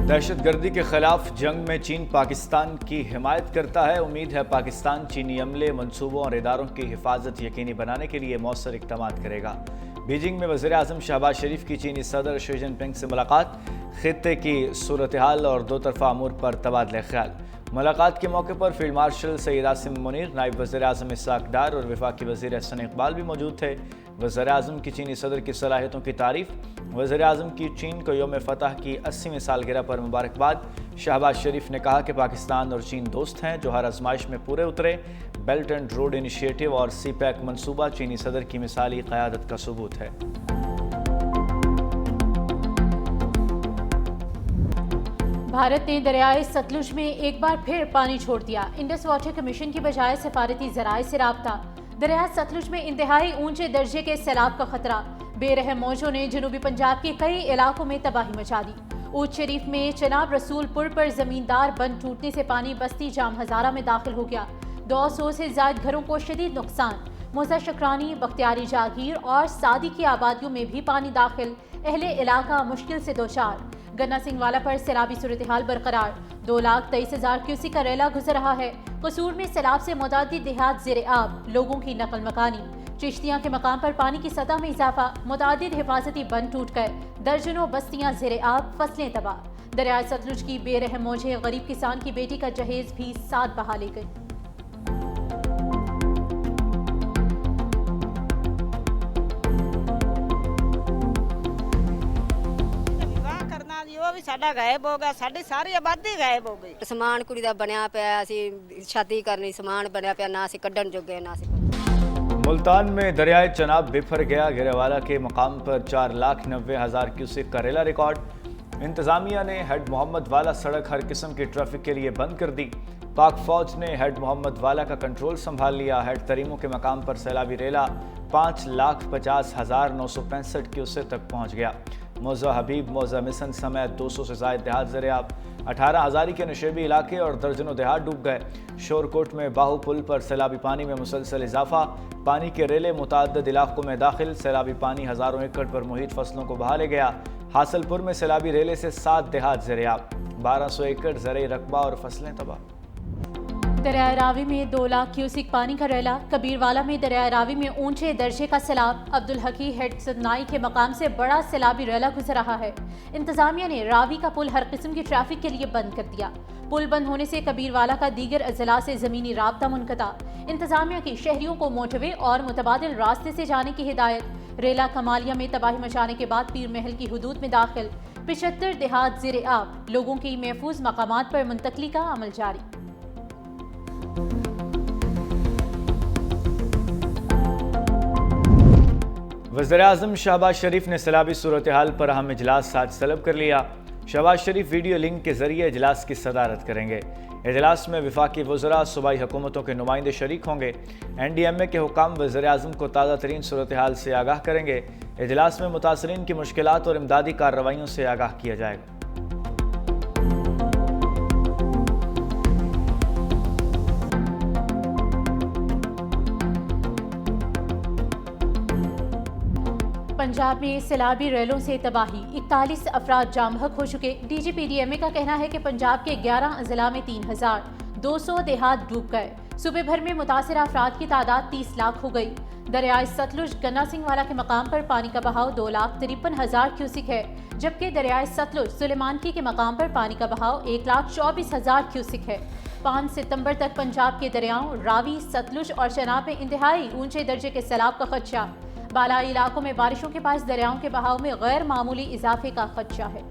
दहशत गर्दी के खिलाफ जंग में चीन पाकिस्तान की हिमायत करता है। उम्मीद है पाकिस्तान चीनी अमले, मंसूबों और इदारों की हिफाजत यकीनी बनाने के लिए मौसर इक़दाम करेगा। बीजिंग में वज़ीर आज़म शहबाज शरीफ की चीनी सदर शी जिनपिंग से मुलाकात, खित्ते की सूरत हाल और दो तरफ़ा अमूर पर तबादला ख्याल। मुलाकात के मौके पर फील्ड मार्शल सैयद आसिम मुनीर, नायब वज़ीर आज़म इस्हाक़ डार और वफाकी वज़ीर एहसन इकबाल भी मौजूद थे। वज़ीर आज़म की चीनी सदर की सलाहियतों की तारीफ़, वज़ीर आज़म की चीन को यौम फ़तह की 80वीं सालगिरह पर मुबारकबाद। शहबाज शरीफ ने कहा कि पाकिस्तान और चीन दोस्त हैं जो हर आजमाइश में पूरे उतरे। बेल्ट एंड रोड इनिशिएटिव और सी पैक मनसूबा चीनी सदर की मिसाली क़यादत का सबूत है। भारत ने दरियाए सतलुज में एक बार फिर पानी छोड़ दिया। इंडस वाटर कमीशन की बजाय सफारती ज़राए से राब्ता। दरिया सतलुज में इंतहाई ऊंचे दर्जे के सैलाब का खतरा। बेरहम मौजों ने जनूबी पंजाब के कई इलाकों में तबाही मचा दी। ऊद शरीफ में चनाब रसूलपुर पर जमींदार बंद टूटने से पानी बस्ती जाम हजारा में दाखिल हो गया। 200 से ज्यादा घरों को शदीद नुकसान। मोजा शकरानी, बख्तियारी जागीर और सादी की आबादियों में भी पानी दाखिल। अहले इलाका मुश्किल से दोचार। गन्ना सिंह वाला पर सैलाबी सूरत हाल बरकरार। 2,23,000 क्यूसी का रेला गुजर रहा है। कसूर में सैलाब से मुतादिद देहात ज़ेरे आब, लोगों की नकल मकानी। चिश्तियाँ के मकाम पर पानी की सतह में इजाफा, मुतादिद हिफाजती बंद टूट गए। दर्जनों बस्तियाँ ज़ेरे आब, फसलें तबाह। दरिया सतलुज की बेरहम मौजें गरीब किसान की बेटी का जहेज भी साथ बहा ले गई। ਸਾਡਾ ਗਾਇਬ ਹੋ ਗਿਆ, ਸਾਡੀ ਸਾਰੀ ਆਬਾਦੀ ਗਾਇਬ ਹੋ ਗਈ। ਸਮਾਨ ਕੁੜੀ ਦਾ ਬਣਿਆ ਪਿਆ, ਅਸੀਂ ਸ਼ਾਦੀ ਕਰਨੀ, ਸਮਾਨ ਬਣਿਆ ਪਿਆ, ਨਾ ਅਸੀਂ ਕੱਢਣ ਜੋਗੇ ਨਾ ਅਸੀਂ। मुल्तान में दरियाए चनाब बिफर गया। गिरेवाला के मकाम पर 4,90,000 क्यूसेक का रेला रिकॉर्ड। इंतजामिया ने हेड मोहम्मद वाला सड़क हर किस्म की ट्रैफिक के लिए बंद कर दी। पाक फौज ने हेड मोहम्मद वाला का कंट्रोल संभाल लिया। हेड तरीमों के मकाम पर सैलाबी रेला 5,50,965 क्यूसेक तक पहुँच गया। मोजा हबीब, मोजा मिसन समेत 200 से ज़ायद देहात ज़रियाब, 18 हज़ारी के नशेबी इलाके और दर्जनों देहात डूब गए। शोरकोट में बाहू पुल पर सैलाबी पानी में मुसलसल इजाफा। पानी के रेले मुतअद्दिद इलाकों में दाखिल। सैलाबी पानी हज़ारों एकड़ पर मुहित फसलों को बहा ले गया। हासलपुर में सैलाबी रेले से 7 देहात ज़रियाब, 1200 एकड़ ज़रई रकबा और फसलें तबाह। दरिया रावी में 2 लाख क्यूसिक पानी का रेला। कबीरवाला में दरिया रावी में ऊंचे दर्जे का सैलाब। अब्दुल हकी हेड सदनाई के मकाम से बड़ा सैलाबी रेला गुजर रहा है। इंतजामिया ने रावी का पुल हर किस्म की ट्रैफिक के लिए बंद कर दिया। पुल बंद होने से कबीरवाला का दीगर अजला से ज़मीनी राब्ता मुनक़ता। इंतजामिया की शहरियों को मोटरवे और मुतबादिल रास्ते से जाने की हिदायत। रेला कमालिया में तबाही मचाने के बाद पीर महल की हुदूद में दाखिल। 75 देहात ज़ेरे आब, लोगों की महफूज मकामात पर मुंतकली का अमल जारी। वज़ीर आज़म शहबाज शरीफ ने सैलाबी सूरत हाल पर अहम इजलास आज तलब कर लिया। शहबाज शरीफ वीडियो लिंक के जरिए इजलास की सदारत करेंगे। इजलास में वफाकी वज़रा, सूबाई हुकूमतों के नुमाइंदे शरीक होंगे। NDMA के हुकाम वज़ीर आज़म को ताज़ा तरीन सूरत हाल से आगाह करेंगे। इजलास में मुतासरीन की मुश्किलात और इमदादी कार्रवाइयों से आगाह किया जाएगा। पंजाब में सैलाबी रेलों से तबाही, 41 अफराद जाम बहक हो चुके। DGP DMA का कहना है कि पंजाब के 11 अजला में 3,200 देहात डूब गए। सूबे भर में मुतासिर अफराद की तादाद 30 लाख हो गई। दरियाए सतलुज गन्ना सिंह वाला के मकाम पर पानी का बहाव 2,53,000 क्यूसिक है, जबकि दरियाए सतलुज सुलेमानकी के मकाम पर पानी का बहाव 1,24,000 क्यूसिक है। 5 सितंबर तक पंजाब के दरियाओं रावी, सतलुज और चनाब में इंतहाई ऊंचे दर्जे के सैलाब का खदशा। बालाई इलाकों में बारिशों के पास दरियाओं के बहाव में गैर मामूली इजाफे का खदशा है।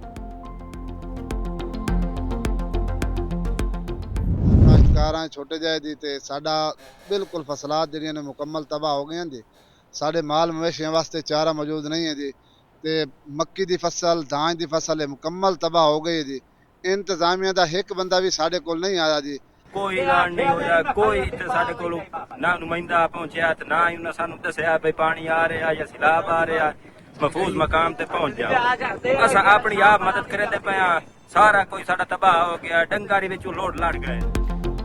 ਕਾਰਾਂ ਛੋਟੇ ਜਾਏ ਦੀ ਤੇ ਸਾਡਾ ਬਿਲਕੁਲ ਫਸਲਾਤ ਜਿਹੜੀਆਂ ਨੇ ਮੁਕੰਮਲ ਤਬਾਹ ਹੋ ਗਈਆਂ ਜੀ। ਸਾਡੇ ਮਾਲ ਮਵੇਸ਼ੀਆਂ ਵਾਸਤੇ ਚਾਰਾ ਮੌਜੂਦ ਨਹੀਂ ਹੈ ਜੀ ਤੇ ਮੱਕੀ ਦੀ ਫਸਲ, धान ਦੀ ਫਸਲ ਹੈ ਮੁਕੰਮਲ ਤਬਾਹ ਹੋ ਗਈ ਜੀ। ਇੰਤਜ਼ਾਮੀਆ ਦਾ ਇੱਕ ਬੰਦਾ ਵੀ ਸਾਡੇ ਕੋਲ ਨਹੀਂ ਆਇਆ ਜੀ। ਕੋਈ ਐਲਾਨ ਨਹੀਂ ਹੋਇਆ, ਕੋਈ ਇੱਥੇ ਸਾਡੇ ਕੋਲ ਨਾ ਨੁਮਾਇੰਦਾ ਪਹੁੰਚਿਆ ਤੇ ਨਾ ਹੀ ਉਹਨਾਂ ਸਾਨੂੰ ਦੱਸਿਆ ਵੀ ਪਾਣੀ ਆ ਰਿਹਾ ਜਾਂ ਸੈਲਾਬ ਆ ਰਿਹਾ। महफूज मकाम ते पहुंच जाओ। असा अपनी आप मदद करे ते पया, सारा कोई साडा तबाह हो गया, डंगारी विच लोड लड़ गए।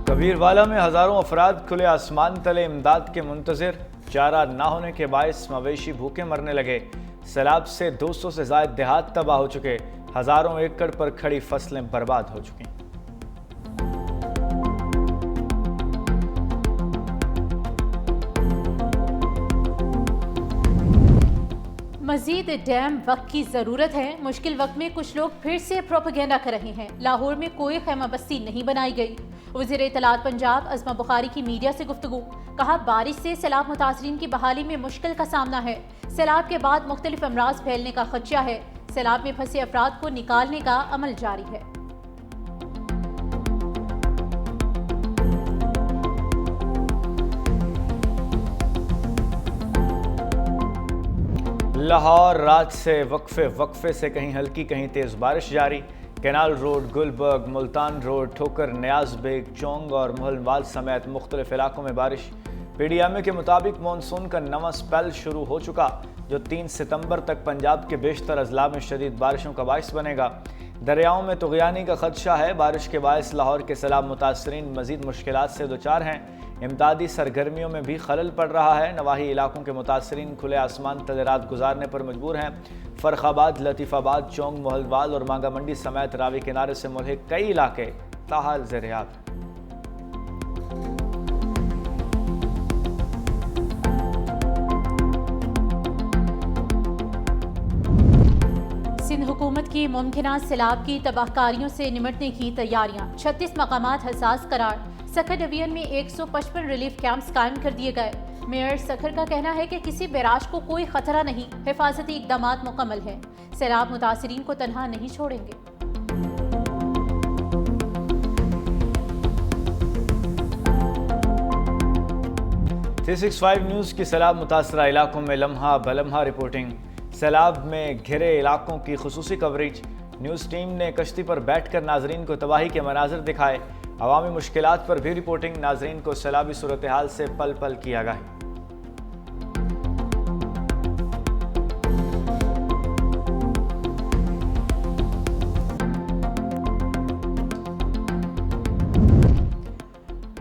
कबीरवाला में हजारों अफराद खुले आसमान तले इमदाद के मुंतजिर। चारा ना होने के बायस मवेशी भूखे मरने लगे। सैलाब से 200 से ज़ायद देहात तबाह हो चुके। हजारों एकड़ पर खड़ी फसलें बर्बाद हो चुकी हैं। मजीद डैम वक्त की ज़रूरत है। मुश्किल वक्त में कुछ लोग फिर से प्रोपेगेंडा कर रहे हैं। लाहौर में कोई खैमा बस्ती नहीं बनाई गई। वज़ीर इत्तलात पंजाब अज़मा बुखारी की मीडिया से गुफ्तगू, कहा बारिश से सैलाब मुतासरीन की बहाली में मुश्किल का सामना है। सैलाब के बाद मुख्तलिफ अमराज फैलने का खदशा है। सैलाब में फंसे अफराद को निकालने का अमल जारी है। लाहौर रात से वक्फे से कहीं हल्की कहीं तेज बारिश जारी। Canal road, Gulberg, Multan road, Thokar, Niaz bag, चौंग और मोहनवाल समेत मुख्तलिफ इलाकों में बारिश। PDMA के मुताबिक मानसून का नवा स्पेल शुरू हो चुका, जो 3 सितंबर तक पंजाब के बेशतर अजला में शदीद बारिशों का बाइस बनेगा। दरियाओं में तुग़यानी का खदशा है। बारिश के बायस लाहौर के सैलाब मुतासरीन मजीद मुश्किलात से दोचार हैं। इमदादी सरगर्मियों में भी खलल पड़ रहा है। नवाही इलाकों के मुतासरीन खुले आसमान तले रात गुजारने पर मजबूर हैं। फरखाबाद, लतीफ़ाबाद, चौंग, मोहलवाल और मांगा मंडी समेत रावी किनारे से मुल्हिक कई इलाके ताहाल ज़ेर-ए-आब हैं। सिंध हुकूमत की मुमकिना सैलाब की तबाहकारियों से निमटने की तैयारियां। 36 मकामात हसास करार। सखर डिवीजन में 155 रिलीफ कैंप्स कायम कर दिए गए। मेयर सखर का कहना है कि किसी बैराज को कोई खतरा नहीं, हिफाजती इकदामात मुकम्मल हैं। सैलाब मुतासरीन को तनहा नहीं छोड़ेंगे। C65 न्यूज़ की सैलाब मुतासरा इलाकों में लम्हा बलम्हा रिपोर्टिंग। सैलाब में घिरे इलाकों की खुसूसी कवरेज। न्यूज़ टीम ने कश्ती पर बैठकर नाजरीन को तबाही के मनाजिर दिखाए। अवामी मुश्किलात पर भी रिपोर्टिंग। नाजरीन को सैलाबी सूरत हाल से पल पल की आगाही।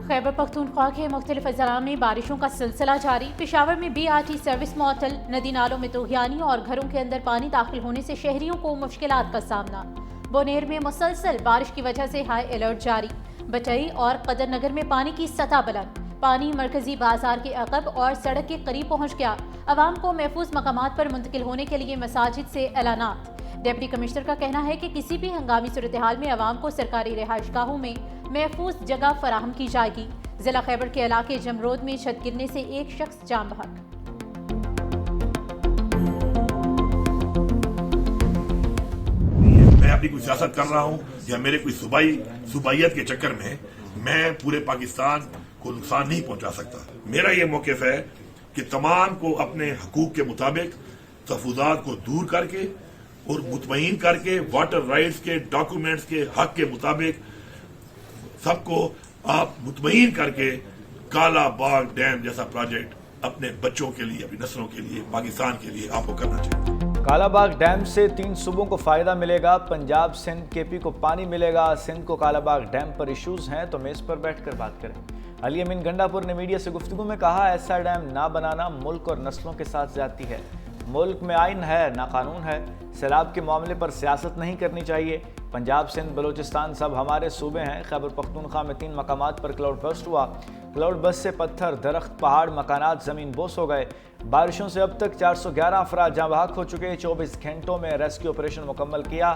खैबर पख्तूनख्वा के मुख्तलिफ अजला में बारिशों का सिलसिला जारी। पेशावर में BRT सर्विस मुअत्तल। नदी नालों में तुग़यानी और घरों के अंदर पानी दाखिल होने से शहरियों को मुश्किलात का सामना। बोनेर में मुसलसल बारिश की वजह से हाई अलर्ट जारी। बटई और कदर नगर में पानी की सतह बुलंद। पानी मरकजी बाजार के अकब और सड़क के करीब पहुँच गया। अवाम को महफूज मकामात पर मुंतकिल होने के लिए मसाजिद से ऐलानात। डिप्टी कमिश्नर का कहना है कि किसी भी हंगामी सूरत हाल में अवाम को सरकारी रिहाइशगाहों में महफूज जगह फराहम की जाएगी। जिला खैबर के इलाके जमरोद में छत गिरने से एक शख्स जान बहक। मैं अपनी कोई सियासत कर रहा हूँ या मेरे कोई सूबाइयत के चक्कर में मैं पूरे पाकिस्तान को नुकसान नहीं पहुंचा सकता। मेरा ये मौक़िफ़ है कि तमाम को अपने हकूक के मुताबिक तहफ़्फ़ुज़ात को दूर करके और मुतमईन करके वाटर राइट्स के डॉक्यूमेंट्स के हक के मुताबिक सबको आप मुतमईन करके काला बाग डैम जैसा प्रोजेक्ट अपने बच्चों के लिए, अपनी नस्लों के लिए, पाकिस्तान के लिए आपको करना चाहिए। कालाबाग डैम से 3 सूबों को फायदा मिलेगा। पंजाब, सिंध, KP को पानी मिलेगा। सिंध को कालाबाग डैम पर इश्यूज हैं तो मेज पर बैठकर बात करें। अली अमीन गंडापुर ने मीडिया से गुफ्तगू में कहा, ऐसा डैम ना बनाना मुल्क और नस्लों के साथ ज्यादती है। मुल्क में आइन है, ना कानून है। सैलाब के मामले पर सियासत नहीं करनी चाहिए। पंजाब, सिंध, बलूचिस्तान सब हमारे सूबे हैं। खैबर पख्तूनख्वा में 3 मकामात पर क्लाउड बर्स्ट हुआ। क्लाउड बर्स्ट से पत्थर, दरख्त, पहाड़, मकानात ज़मीन बोस हो गए। बारिशों से अब तक 411 अफराद जहाँ बहक हो चुके। 24 घंटों में रेस्क्यू ऑपरेशन मुकम्मल किया।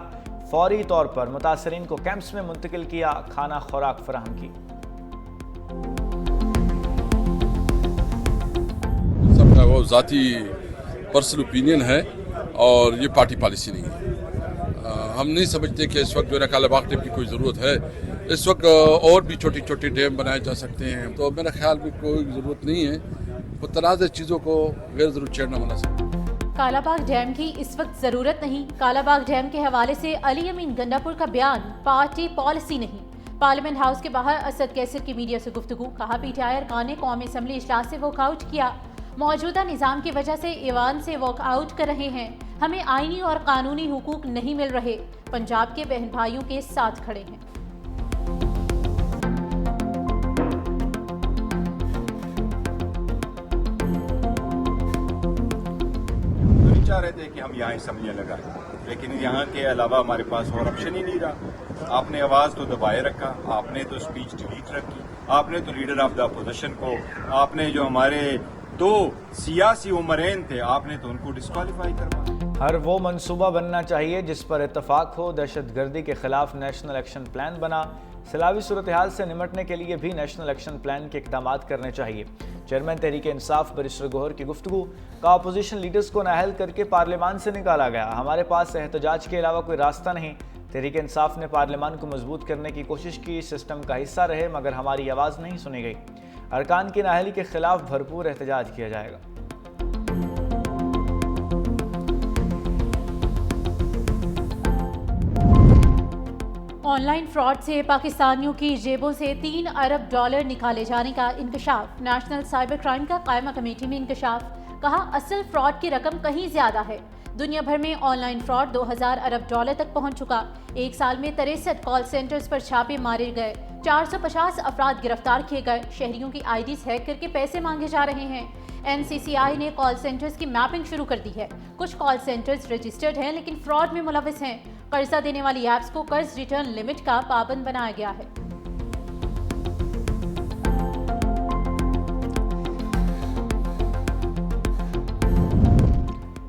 फौरी तौर पर मुतासरीन को कैंप्स में मुंतकिल किया। खाना खुराक फराहम की। सबका वो ज़ाती पर्सनल ओपिनियन है और ये पार्टी पॉलिसी नहीं है। हम नहीं समझते कि इस वक्त जो है कालाबाग डैम की कोई ज़रूरत है। इस वक्त और भी छोटी छोटी डैम बनाए जा सकते हैं, तो मेरे ख्याल में कोई ज़रूरत नहीं है। मुतनाज़ चीज़ों को गैर ज़रूरी छेड़ना मना सकते। कालाबाग डैम की इस वक्त ज़रूरत नहीं। कालाबाग डैम के हवाले से अली अमीन गंडापुर का बयान पार्टी पॉलिसी नहीं। पार्लियामेंट हाउस के बाहर असद कैसर की मीडिया से गुफ्तगू। कहा, PTI अरकान ने कौमी असम्बली इजलास से वॉकआउट किया। मौजूदा निज़ाम की वजह से ईवान से वॉकआउट कर रहे हैं। हमें आईनी और कानूनी हुकूक नहीं मिल रहे। पंजाब के बहन भाइयों के साथ खड़े हैं। चाह रहे थे कि हम यहाँ असम्बलियाँ लगाएं, لیکن یہاں کے علاوہ ہمارے پاس اور آپشن ہی نہیں رہا. آپ نے آواز تو دبائے رکھا, آپ نے تو اسپیچ ڈیلیٹ رکھی, آپ نے تو لیڈر آف دا اپوزیشن کو, آپ نے جو ہمارے 2 سیاسی عمرین تھے, آپ نے تو ان کو ڈسکوالیفائی کروا. ہر وہ منصوبہ بننا چاہیے جس پر اتفاق ہو. دہشت گردی کے خلاف نیشنل ایکشن پلان بنا. سیلابی صورتحال سے نمٹنے کے لیے بھی نیشنل ایکشن پلان کے اقدامات کرنے چاہیے. چیئرمین تحریک انصاف بیرسٹر گوہر کی گفتگو. کہا اپوزیشن لیڈرز کو نااہل کر کے پارلیمان سے نکالا گیا. ہمارے پاس احتجاج کے علاوہ کوئی راستہ نہیں. تحریک انصاف نے پارلیمان کو مضبوط کرنے کی کوشش کی, سسٹم کا حصہ رہے, مگر ہماری آواز نہیں سنی گئی. ارکان کی نااہلی کے خلاف بھرپور احتجاج کیا جائے گا. آن لائن فراڈ سے پاکستانیوں کی جیبوں سے $3 ارب نکالے جانے کا انکشاف. نیشنل سائبر کرائم کا قائمہ کمیٹی میں انکشاف. کہا اصل فراڈ کی رقم کہیں زیادہ ہے. دنیا بھر میں آن لائن فراڈ $2000 ارب تک پہنچ چکا. ایک سال میں 63 کال سینٹرز پر چھاپے مارے گئے. 450 افراد گرفتار کیے گئے. شہریوں کی آئی ڈیز ہیک کر کے پیسے مانگے جا رہے ہیں. NCCI نے کال سینٹرز کی میپنگ شروع کر دی ہے. کچھ کال سینٹرز رجسٹرڈ ہیں لیکن فراڈ میں ملوث ہیں. قرضہ دینے والی ایپس کو قرض ریٹرن لمٹ کا پابند بنایا گیا ہے.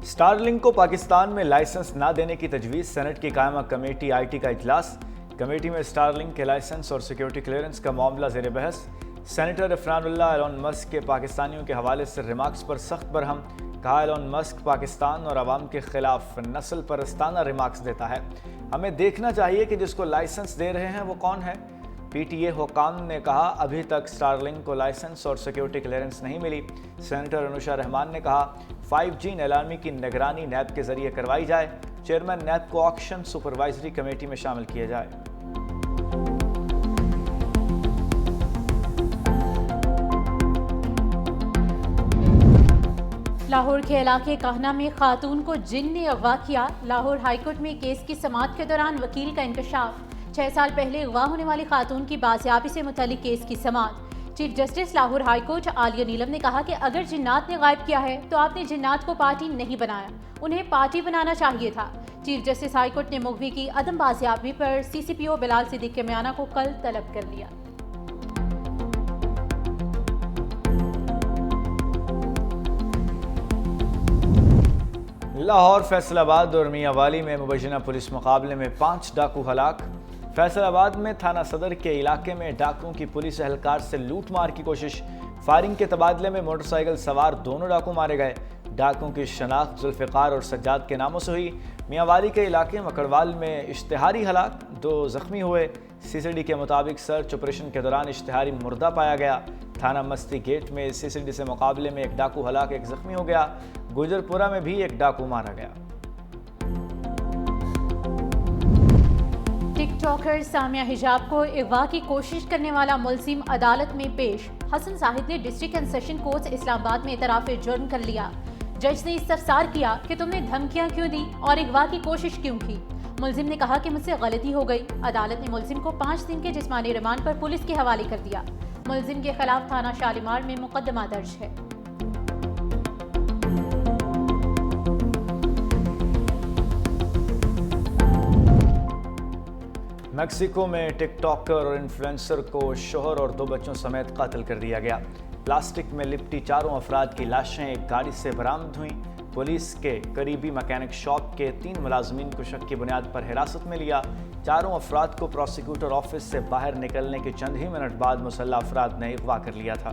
سٹار لنک کو پاکستان میں لائسنس نہ دینے کی تجویز. سینٹ کی قائمہ کمیٹی IT کا اجلاس. کمیٹی میں سٹار لنک کے لائسنس اور سیکیورٹی کلیئرنس کا معاملہ زیر بحث. سینیٹر عفران اللہ ایلون مسک کے پاکستانیوں کے حوالے سے ریمارکس پر سخت برہم. کہا ایلون مسک پاکستان اور عوام کے خلاف نسل پرستانہ ریمارکس دیتا ہے. ہمیں دیکھنا چاہیے کہ جس کو لائسنس دے رہے ہیں وہ کون ہے. PTA حکام نے کہا ابھی تک سٹار لنک کو لائسنس اور سیکیورٹی کلیئرنس نہیں ملی. سینیٹر انوشا رحمان نے کہا 5G نیلامی کی نگرانی نیب کے ذریعے کروائی جائے. چیئرمین نیب کو آکشن سپروائزری کمیٹی میں شامل کیا جائے. لاہور کے علاقے کاہنہ میں خاتون کو جن نے اغوا کیا. لاہور ہائی کورٹ میں کیس کی سماعت کے دوران وکیل کا انکشاف. 6 سال پہلے اغوا ہونے والی خاتون کی بازیابی سے متعلق کیس کی سماعت. Chief justice Lahore high court Aalia Neelum نے کہا کہ اگر جنات نے غائب کیا ہے تو آپ نے جنات کو پارٹی نہیں بنایا, انہیں پارٹی بنانا چاہیے تھا. چیف جسٹس ہائی کورٹ نے مغوی کی عدم بازیابی پر CCPO بلال صدیق کے میانہ کو کل طلب کر لیا. لاہور, فیصل آباد اور میاں والی میں مبینہ پولیس مقابلے میں 5 ڈاکو ہلاک. فیصل آباد میں تھانہ صدر کے علاقے میں ڈاکوؤں کی پولیس اہلکار سے لوٹ مار کی کوشش. فائرنگ کے تبادلے میں موٹر سائیکل سوار 2 ڈاکو مارے گئے. ڈاکوؤں کی شناخت ذوالفقار اور سجاد کے ناموں سے ہوئی. میاں والی کے علاقے مکڑوال میں اشتہاری ہلاک, 2 زخمی ہوئے. CCD کے مطابق سرچ آپریشن کے دوران اشتہاری مردہ پایا گیا. تھانہ مستی گیٹ میں CCD سے مقابلے میں 1 ڈاکو ہلاک, 1 زخمی ہو گیا. گجرپورہ میں بھی 1 ڈاکو مارا گیا. ٹک ٹاکر سامیہ حجاب کو اغوا کی کوشش کرنے والا ملزم عدالت میں پیش. حسن زاہد نے ڈسٹرکٹ اینڈ سیشن کورٹ اسلام آباد میں اعتراف جرم کر لیا. جج نے استفسار کیا کہ تم نے دھمکیاں کیوں دی اور اغوا کی کوشش کیوں کی. ملزم نے کہا کہ مجھ سے غلطی ہو گئی. عدالت نے ملزم کو 5 دن کے جسمانی ریمانڈ پر پولیس کے حوالے کر دیا. ملزم کے خلاف تھانہ شالیمار میں مقدمہ درج ہے. میکسیکو میں ٹک ٹاکر اور انفلوئنسر کو شوہر اور 2 بچوں سمیت قتل کر دیا گیا. پلاسٹک میں لپٹی 4 افراد کی لاشیں ایک گاڑی سے برآمد ہوئیں. پولیس کے قریبی میکینک شاپ کے 3 ملازمین کو شک کی بنیاد پر حراست میں لیا. 4 افراد کو پروسیکیوٹر آفس سے باہر نکلنے کے چند ہی منٹ بعد مسلح افراد نے اغوا کر لیا تھا.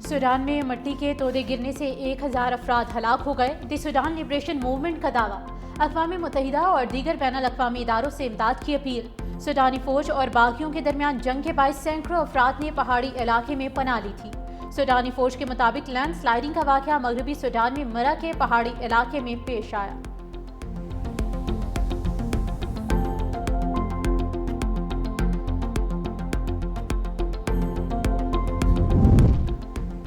سوڈان میں مٹی کے تودے گرنے سے 1000 افراد ہلاک ہو گئے. دی سوڈان لبریشن موومنٹ کا دعویٰ. اقوام متحدہ اور دیگر بین الاقوامی اداروں سے امداد کی اپیل. سوڈانی فوج اور باغیوں کے درمیان جنگ کے باعث سینکڑوں افراد نے پہاڑی علاقے میں پناہ لی تھی. سوڈانی فوج کے مطابق لینڈ سلائیڈنگ کا واقعہ مغربی سوڈان میں مرا کے پہاڑی علاقے میں پیش آیا.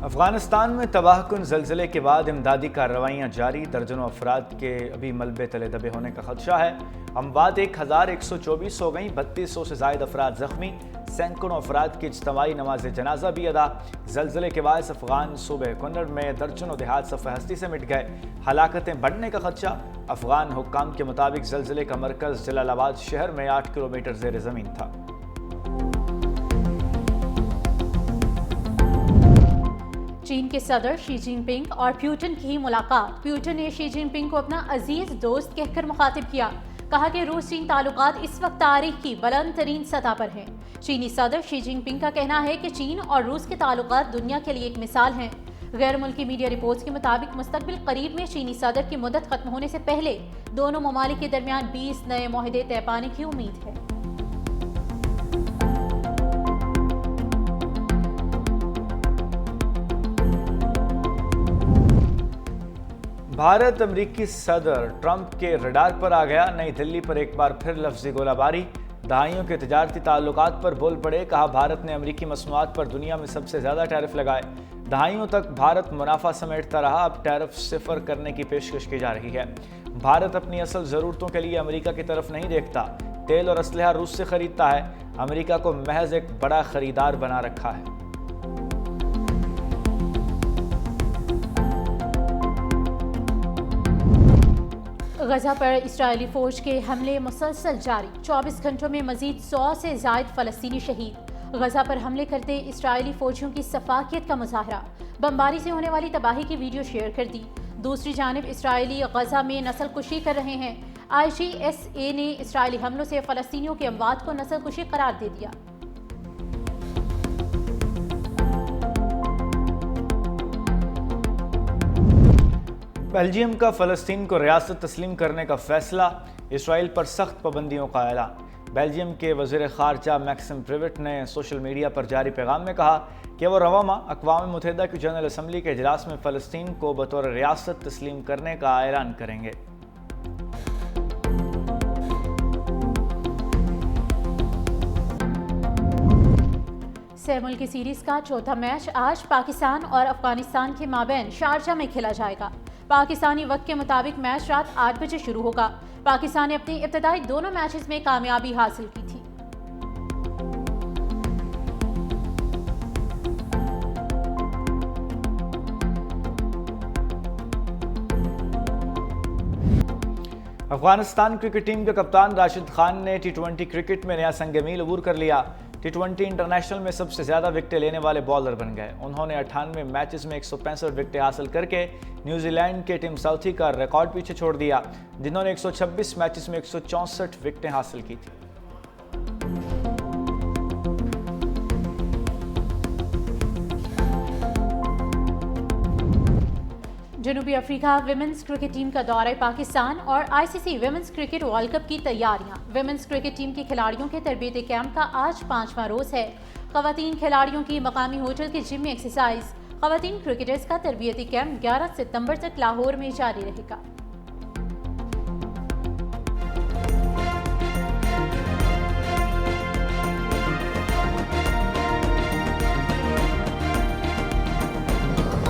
افغانستان میں تباہ کن زلزلے کے بعد امدادی کارروائیاں جاری، درجنوں افراد کے ابھی ملبے تلے دبے ہونے کا خدشہ ہے۔ اموات 1124 ہو گئیں، 3200 سے زائد افراد زخمی، سینکڑوں افراد کی اجتماعی نماز جنازہ بھی ادا۔ زلزلے کے باعث افغان صوبے کنڑ میں درجنوں دیہات صفحہ ہستی سے مٹ گئے، ہلاکتیں بڑھنے کا خدشہ۔ افغان حکام کے مطابق زلزلے کا مرکز جلال آباد شہر میں 8 کلومیٹر زیر زمین تھا۔ چین کے صدر شی جن پنگ اور پیوٹن کی ملاقات۔ پیوٹن نے شی جن پنگ کو اپنا عزیز دوست کہہ کر مخاطب کیا، کہا کہ روس چین تعلقات اس وقت تاریخ کی بلند ترین سطح پر ہیں۔ چینی صدر شی جن پنگ کا کہنا ہے کہ چین اور روس کے تعلقات دنیا کے لیے ایک مثال ہیں۔ غیر ملکی میڈیا رپورٹس کے مطابق مستقبل قریب میں چینی صدر کی مدت ختم ہونے سے پہلے دونوں ممالک کے درمیان 20 نئے معاہدے طے پانے کی امید ہے۔ بھارت امریکی صدر ٹرمپ کے رڈار پر آ گیا، نئی دلی پر ایک بار پھر لفظی گولہ باری، دہائیوں کے تجارتی تعلقات پر بول پڑے، کہا بھارت نے امریکی مصنوعات پر دنیا میں سب سے زیادہ ٹیرف لگائے، دہائیوں تک بھارت منافع سمیٹتا رہا، اب ٹیرف صفر کرنے کی پیشکش کی جا رہی ہے۔ بھارت اپنی اصل ضرورتوں کے لیے امریکہ کی طرف نہیں دیکھتا، تیل اور اسلحہ روس سے خریدتا ہے، امریکہ کو محض ایک بڑا خریدار بنا رکھا ہے۔ غزہ پر اسرائیلی فوج کے حملے مسلسل جاری، 24 گھنٹوں میں مزید 100 سے زائد فلسطینی شہید۔ غزہ پر حملے کرتے اسرائیلی فوجیوں کی سفاکیت کا مظاہرہ، بمباری سے ہونے والی تباہی کی ویڈیو شیئر کر دی۔ دوسری جانب اسرائیلی غزہ میں نسل کشی کر رہے ہیں، IGSA نے اسرائیلی حملوں سے فلسطینیوں کے اموات کو نسل کشی قرار دے دیا۔ بیلجیم کا فلسطین کو ریاست تسلیم کرنے کا فیصلہ، اسرائیل پر سخت پابندیوں کا اعلان۔ بیلجیم کے وزیر خارجہ میکسم پریوٹ نے سوشل میڈیا پر جاری پیغام میں کہا کہ وہ رواں ماہ اقوام متحدہ کی جنرل اسمبلی کے اجلاس میں فلسطین کو بطور ریاست تسلیم کرنے کا اعلان کریں گے۔ سہ ملکی سیریز کا چوتھا میچ آج پاکستان اور افغانستان کے مابین شارجہ میں کھیلا جائے گا۔ پاکستانی وقت کے مطابق میچ رات 8 بجے شروع ہوگا۔ پاکستان نے اپنی ابتدائی دونوں میچز میں کامیابی حاصل کی تھی۔ افغانستان کرکٹ ٹیم کے کپتان راشد خان نے T20 کرکٹ میں نیا سنگ میل عبور کر لیا۔ T20 انٹرنیشنل میں سب سے زیادہ وکٹیں لینے والے بالر بن گئے۔ انہوں نے 98 میچز میں 165 وکٹیں حاصل کر کے نیوزی لینڈ کے ٹیم ساؤتھی کا ریکارڈ پیچھے چھوڑ دیا، جنہوں نے 126 میچز میں 164 وکٹیں حاصل کی تھی۔ جنوبی افریقہ ویمنز کرکٹ ٹیم کا دورہ پاکستان اور ICC women's cricket world cup کی تیاریاں۔ ویمنز کرکٹ ٹیم کے کھلاڑیوں کے تربیتی کیمپ کا آج 5واں روز ہے۔ خواتین کھلاڑیوں کی مقامی ہوٹل کے جم میں ایکسرسائز۔ خواتین کرکٹرز کا تربیتی کیمپ 11 ستمبر تک لاہور میں جاری رہے گا۔